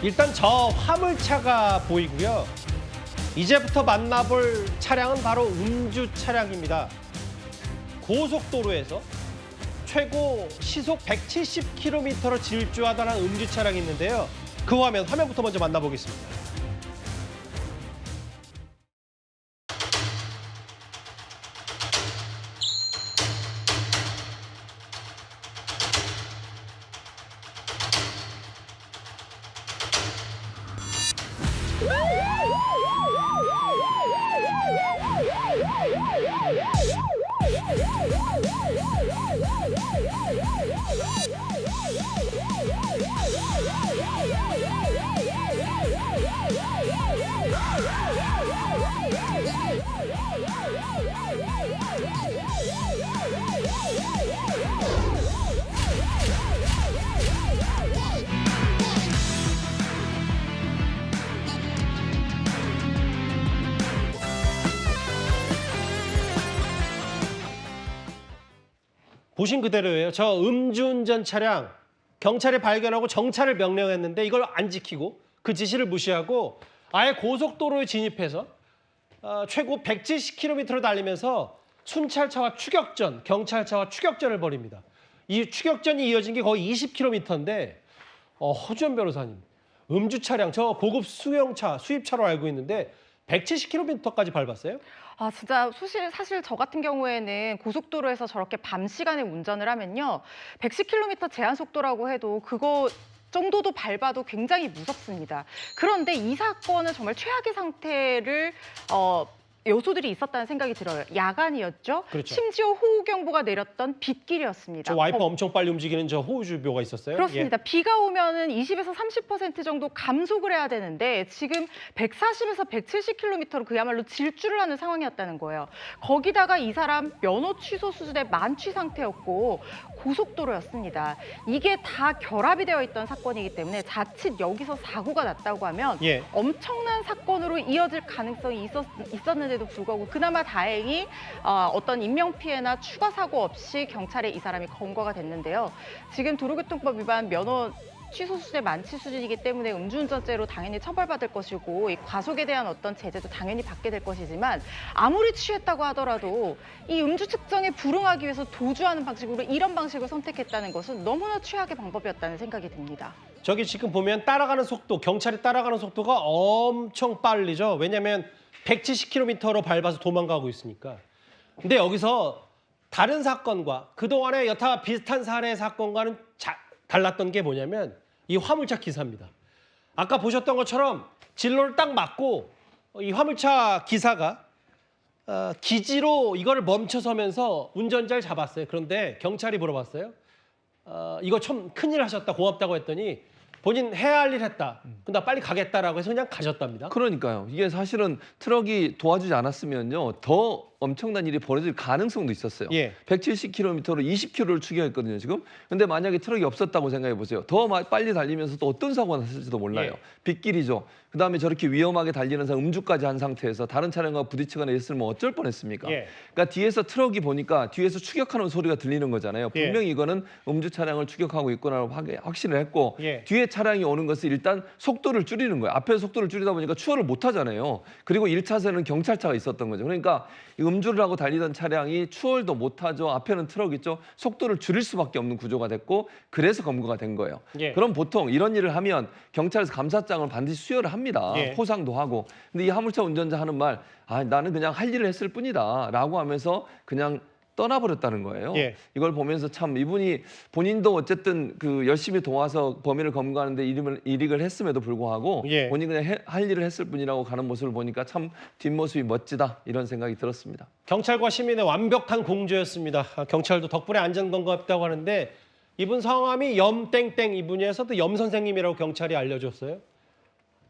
일단 저 화물차가 보이고요. 이제부터 만나볼 차량은 바로 음주 차량입니다. 고속도로에서 최고 시속 170km로 질주하다는 음주 차량이 있는데요. 그 화면부터 먼저 만나보겠습니다. 보신 그대로예요. 저 음주운전 차량 경찰이 발견하고 정차를 명령했는데 이걸 안 지키고 그 지시를 무시하고 아예 고속도로에 진입해서 최고 170km로 달리면서 순찰차와 추격전, 경찰차와 추격전을 벌입니다. 이 추격전이 이어진 게 거의 20km인데 허주연 변호사님, 음주 차량 저 고급 수용차, 수입차로 알고 있는데 170km까지 밟았어요? 아, 진짜 사실 저 같은 경우에는 고속도로에서 저렇게 밤 시간에 운전을 하면요. 110km 제한 속도라고 해도 그거 정도도 밟아도 굉장히 무섭습니다. 그런데 이 사건은 정말 최악의 상태를 요소들이 있었다는 생각이 들어요. 야간이었죠. 그렇죠. 심지어 호우경보가 내렸던 빗길이었습니다. 저 와이퍼 엄청 빨리 움직이는 저 호우주의보가 있었어요? 그렇습니다. 비가 오면은 20에서 30% 정도 감속을 해야 되는데 지금 140에서 170km로 그야말로 질주를 하는 상황이었다는 거예요. 거기다가 이 사람 면허 취소 수준의 만취 상태였고 고속도로였습니다. 이게 다 결합이 되어 있던 사건이기 때문에 자칫 여기서 사고가 났다고 하면 엄청난 사건으로 이어질 가능성이 있었는데도 불구하고 그나마 다행히 어떤 인명피해나 추가 사고 없이 경찰에 이 사람이 검거가 됐는데요. 지금 도로교통법 위반 면허 취소 수준의 만취 수준이기 때문에 음주운전죄로 당연히 처벌받을 것이고 이 과속에 대한 어떤 제재도 당연히 받게 될 것이지만 아무리 취했다고 하더라도 이 음주 측정에 불응하기 위해서 도주하는 방식으로 이런 방식을 선택했다는 것은 너무나 최악의 방법이었다는 생각이 듭니다. 저기 지금 보면 따라가는 속도, 경찰이 따라가는 속도가 엄청 빠르죠. 왜냐하면 170km로 밟아서 도망가고 있으니까. 근데 여기서 다른 사건과 그동안의 여타 비슷한 사례의 사건과는 달랐던 게 뭐냐면 이 화물차 기사입니다. 아까 보셨던 것처럼 진로를 딱 맞고 이 화물차 기사가 기지로 이거를 멈춰서면서 운전자를 잡았어요. 그런데 경찰이 물어봤어요. 이거 참 큰일 하셨다, 고맙다고 했더니 본인 해야 할 일 했다. 근데 나 빨리 가겠다라고 해서 그냥 가셨답니다. 그러니까요. 이게 사실은 트럭이 도와주지 않았으면요. 더 엄청난 일이 벌어질 가능성도 있었어요. 170km로 20km를 추격했거든요, 지금. 근데 만약에 트럭이 없었다고 생각해 보세요. 더 빨리 달리면서 또 어떤 사고가 났을지도 몰라요. 빗길이죠. 그다음에 저렇게 위험하게 달리는 사람 음주까지 한 상태에서 다른 차량과 부딪히거나 했으면 어쩔 뻔했습니까? 그러니까 뒤에서 트럭이 보니까 뒤에서 추격하는 소리가 들리는 거잖아요. 분명히 이거는 음주 차량을 추격하고 있구나라고 확신을 했고 뒤에 차량이 오는 것은 일단 속도를 줄이는 거예요. 앞에서 속도를 줄이다 보니까 추월을 못 하잖아요. 그리고 1차선은 경찰차가 있었던 거죠. 그러니까 음주를 하고 달리던 차량이 추월도 못하죠. 앞에는 트럭 있죠. 속도를 줄일 수밖에 없는 구조가 됐고 그래서 검거가 된 거예요. 그럼 보통 이런 일을 하면 경찰에서 감사장을 반드시 수여를 합니다. 포상도 하고. 근데 이 화물차 운전자 하는 말, 나는 그냥 할 일을 했을 뿐이다 라고 하면서 그냥 떠나버렸다는 거예요. 이걸 보면서 참 이분이 본인도 어쨌든 그 열심히 도와서 범인을 검거하는데 일익을 했음에도 불구하고 본인이 그냥 할 일을 했을 뿐이라고 가는 모습을 보니까 참 뒷모습이 멋지다 이런 생각이 들었습니다. 경찰과 시민의 완벽한 공조였습니다. 경찰도 덕분에 안전검거했다고 하는데 이분 성함이 염땡땡 이분이어서 염 선생님이라고 경찰이 알려줬어요.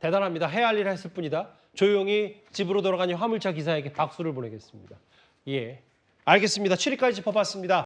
대단합니다. 해야 할 일을 했을 뿐이다. 조용히 집으로 돌아가니 화물차 기사에게 박수를 보내겠습니다. 알겠습니다. 7위까지 짚어봤습니다.